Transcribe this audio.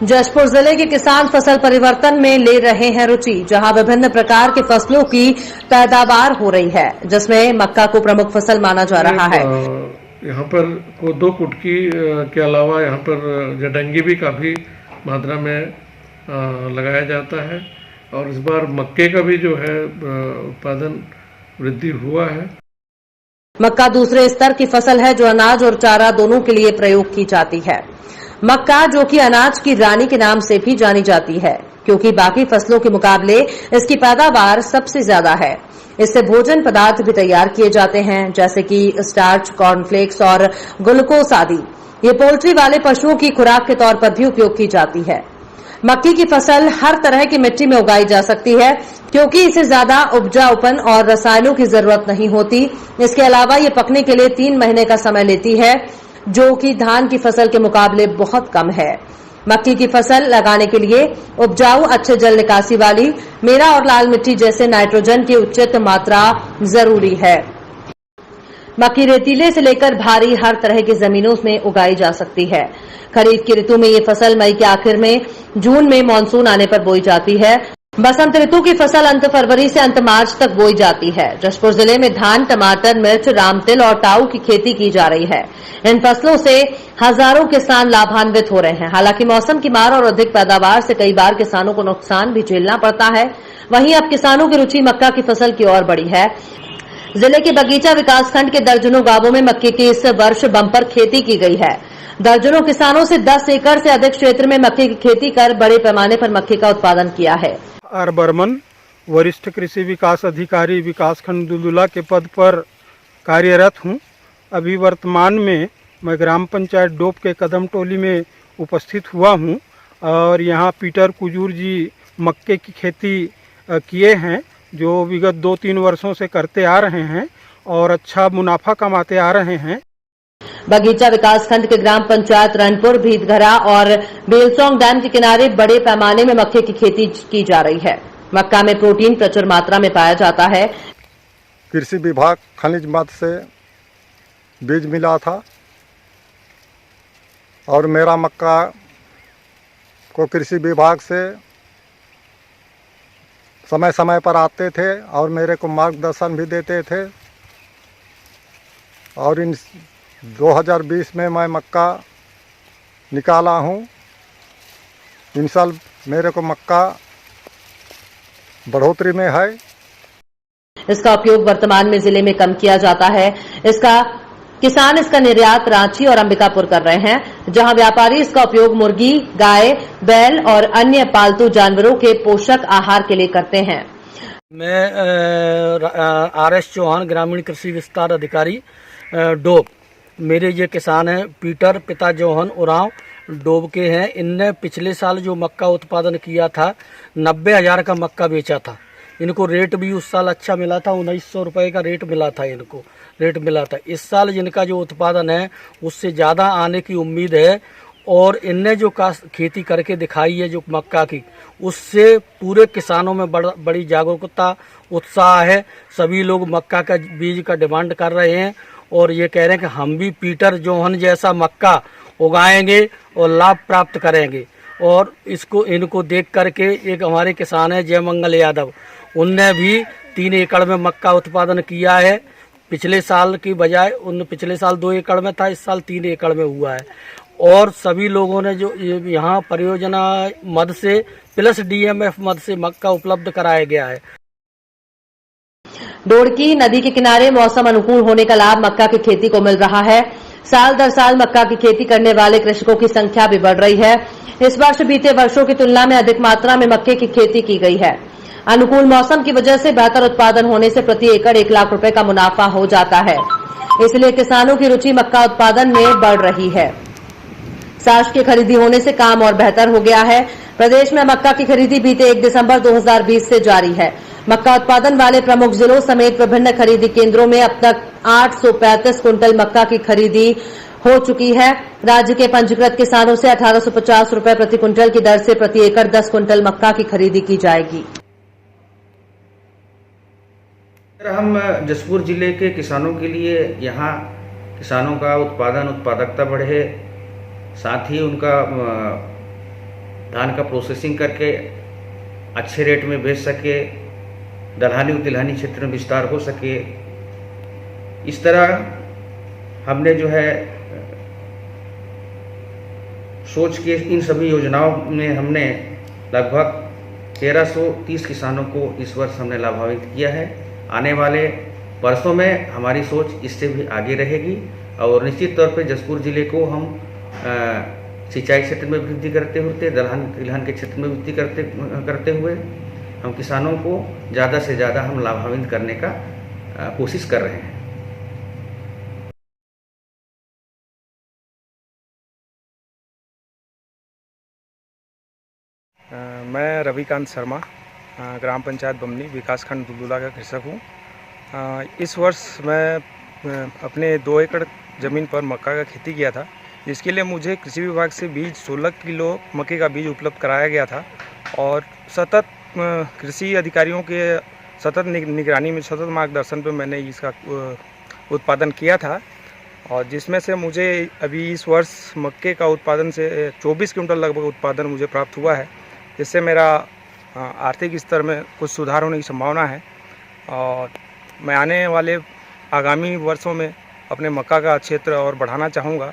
जशपुर जिले के किसान फसल परिवर्तन में ले रहे हैं रुचि, जहां विभिन्न प्रकार के फसलों की पैदावार हो रही है, जिसमें मक्का को प्रमुख फसल माना जा रहा है। यहाँ पर कोदो कुटकी के अलावा यहाँ पर जडंगी भी काफ़ी मात्रा में लगाया जाता है और इस बार मक्के का भी जो है उत्पादन वृद्धि हुआ है। मक्का दूसरे स्तर की फसल है जो अनाज और चारा दोनों के लिए प्रयोग की जाती है। मक्का जो कि अनाज की रानी के नाम से भी जानी जाती है, क्योंकि बाकी फसलों के मुकाबले इसकी पैदावार सबसे ज्यादा है। इससे भोजन पदार्थ भी तैयार किए जाते हैं, जैसे कि स्टार्च, कॉर्नफ्लेक्स और ग्लूकोज आदि। ये पोल्ट्री वाले पशुओं की खुराक के तौर पर भी उपयोग की जाती है। मक्की की फसल हर तरह की मिट्टी में उगाई जा सकती है, क्योंकि इसे ज्यादा उपजाऊपन और रसायनों की जरूरत नहीं होती। इसके अलावा ये पकने के लिए 3 महीने का समय लेती है, जो कि धान की फसल के मुकाबले बहुत कम है। मक्की की फसल लगाने के लिए उपजाऊ, अच्छे जल निकासी वाली मेरा और लाल मिट्टी जैसे नाइट्रोजन की उचित मात्रा जरूरी है। मक्की रेतीले से लेकर भारी हर तरह की जमीनों में उगाई जा सकती है। खरीफ की ऋतु में ये फसल मई के आखिर में, जून में मानसून आने पर बोई जाती है। बसंत ऋतु की फसल अंत फरवरी से अंत मार्च तक बोई जाती है। जशपुर जिले में धान, टमाटर, मिर्च, रामतिल और टाऊ की खेती की जा रही है। इन फसलों से हजारों किसान लाभान्वित हो रहे हैं। हालांकि मौसम की मार और अधिक पैदावार से कई बार किसानों को नुकसान भी झेलना पड़ता है। वहीं अब किसानों की रुचि मक्का की फसल की ओर बढ़ी है। जिले के बगीचा विकासखंड के दर्जनों गांवों में मक्के की इस वर्ष बंपर खेती की गई है। दर्जनों किसानों से 10 एकड़ से अधिक क्षेत्र में मक्के की खेती कर बड़े पैमाने पर मक्के का उत्पादन किया है। आर बर्मन, वरिष्ठ कृषि विकास अधिकारी, विकासखंड दुलदुला के पद पर कार्यरत हूं। अभी वर्तमान में मैं ग्राम पंचायत डोब के कदम टोली में उपस्थित हुआ हूं और यहां पीटर कुजूर जी मक्के की खेती किए हैं, जो विगत 2-3 वर्षों से करते आ रहे हैं और अच्छा मुनाफा कमाते आ रहे हैं। बगीचा विकासखंड के ग्राम पंचायत रनपुर, भीतघरा और बेलसोंग डैम के किनारे बड़े पैमाने में मक्के की खेती की जा रही है। मक्का में प्रोटीन प्रचुर मात्रा में पाया जाता है। कृषि विभाग खनिज मद से बीज मिला था और मेरा मक्का को कृषि विभाग से समय समय पर आते थे और मेरे को मार्गदर्शन भी देते थे और इन 2020 में मैं मक्का निकाला हूँ। इन साल मेरे को मक्का बढ़ोतरी में है। इसका उपयोग वर्तमान में जिले में कम किया जाता है। किसान इसका निर्यात रांची और अंबिकापुर कर रहे हैं, जहां व्यापारी इसका उपयोग मुर्गी, गाय, बैल और अन्य पालतू जानवरों के पोषक आहार के लिए करते हैं। मैं RS चौहान, ग्रामीण कृषि विस्तार अधिकारी, डोब। मेरे ये किसान हैं पीटर पिता जौहन उरांव, डोब के हैं। इनने पिछले साल जो मक्का उत्पादन किया था 90,000 का मक्का बेचा था। इनको रेट भी उस साल अच्छा मिला था, 1900 रुपये का रेट मिला था। इनको रेट मिला था। इस साल जिनका जो उत्पादन है उससे ज़्यादा आने की उम्मीद है और इनने जो खेती करके दिखाई है जो मक्का की, उससे पूरे किसानों में बड़ी जागरूकता, उत्साह है। सभी लोग मक्का का बीज का डिमांड कर रहे हैं और ये कह रहे हैं कि हम भी पीटर जौहन जैसा मक्का उगाएंगे और लाभ प्राप्त करेंगे। और इनको देख करके एक हमारे किसान है जयमंगल यादव, उनने भी 3 एकड़ में मक्का उत्पादन किया है। पिछले साल की बजाय पिछले साल 2 एकड़ में था, इस साल 3 एकड़ में हुआ है। और सभी लोगों ने जो यहाँ परियोजना मद से प्लस DMF मद से मक्का उपलब्ध कराया गया है। डोड़की नदी के किनारे मौसम अनुकूल होने का लाभ मक्का की खेती को मिल रहा है। साल दर साल मक्का की खेती करने वाले कृषकों की संख्या भी बढ़ रही है। इस वर्ष बीते वर्षों की तुलना में अधिक मात्रा में मक्के की खेती की गई है। अनुकूल मौसम की वजह से बेहतर उत्पादन होने से प्रति एकड़ 1 लाख रुपए का मुनाफा हो जाता है। इसलिए किसानों की रुचि मक्का उत्पादन में बढ़ रही है। साश की खरीदी होने से काम और बेहतर हो गया है। प्रदेश में मक्का की खरीदी बीते 1 दिसंबर 2020 से जारी है। मक्का उत्पादन वाले प्रमुख जिलों समेत विभिन्न खरीदी केंद्रों में अब तक 835 कुंटल मक्का की खरीदी हो चुकी है। राज्य के पंजीकृत किसानों से 1850 रुपए प्रति क्विंटल की दर से प्रति एकड़ 10 कुंटल मक्का की खरीदी की जाएगी। हम जसपुर जिले के किसानों के लिए यहाँ किसानों का उत्पादकता बढ़े, साथ ही उनका धान का प्रोसेसिंग करके अच्छे रेट में बेच सके, दलहनी और तिलहनी क्षेत्र में विस्तार हो सके, इस तरह हमने जो है सोच के इन सभी योजनाओं में हमने लगभग 1330 किसानों को इस वर्ष हमने लाभान्वित किया है। आने वाले वर्षों में हमारी सोच इससे भी आगे रहेगी और निश्चित तौर पे जसपुर जिले को हम सिंचाई क्षेत्र में वृद्धि करते हुए, दलहन तिलहन के क्षेत्र में वृद्धि करते हुए हम किसानों को ज़्यादा से ज़्यादा हम लाभान्वित करने का कोशिश कर रहे हैं। मैं रविकांत शर्मा, ग्राम पंचायत बमनी, विकासखंड दुलदुला का कृषक हूँ। इस वर्ष मैं अपने 2 एकड़ ज़मीन पर मक्का का खेती किया था, जिसके लिए मुझे कृषि विभाग से बीज 16 किलो मक्के का बीज उपलब्ध कराया गया था और सतत कृषि अधिकारियों के सतत निगरानी में, सतत मार्गदर्शन पर मैंने इसका उत्पादन किया था और जिसमें से मुझे अभी इस वर्ष मक्के का उत्पादन से 24 क्विंटल लगभग उत्पादन मुझे प्राप्त हुआ है, जिससे मेरा आर्थिक स्तर में कुछ सुधार होने की संभावना है और मैं आने वाले आगामी वर्षों में अपने मक्का का क्षेत्र और बढ़ाना चाहूँगा।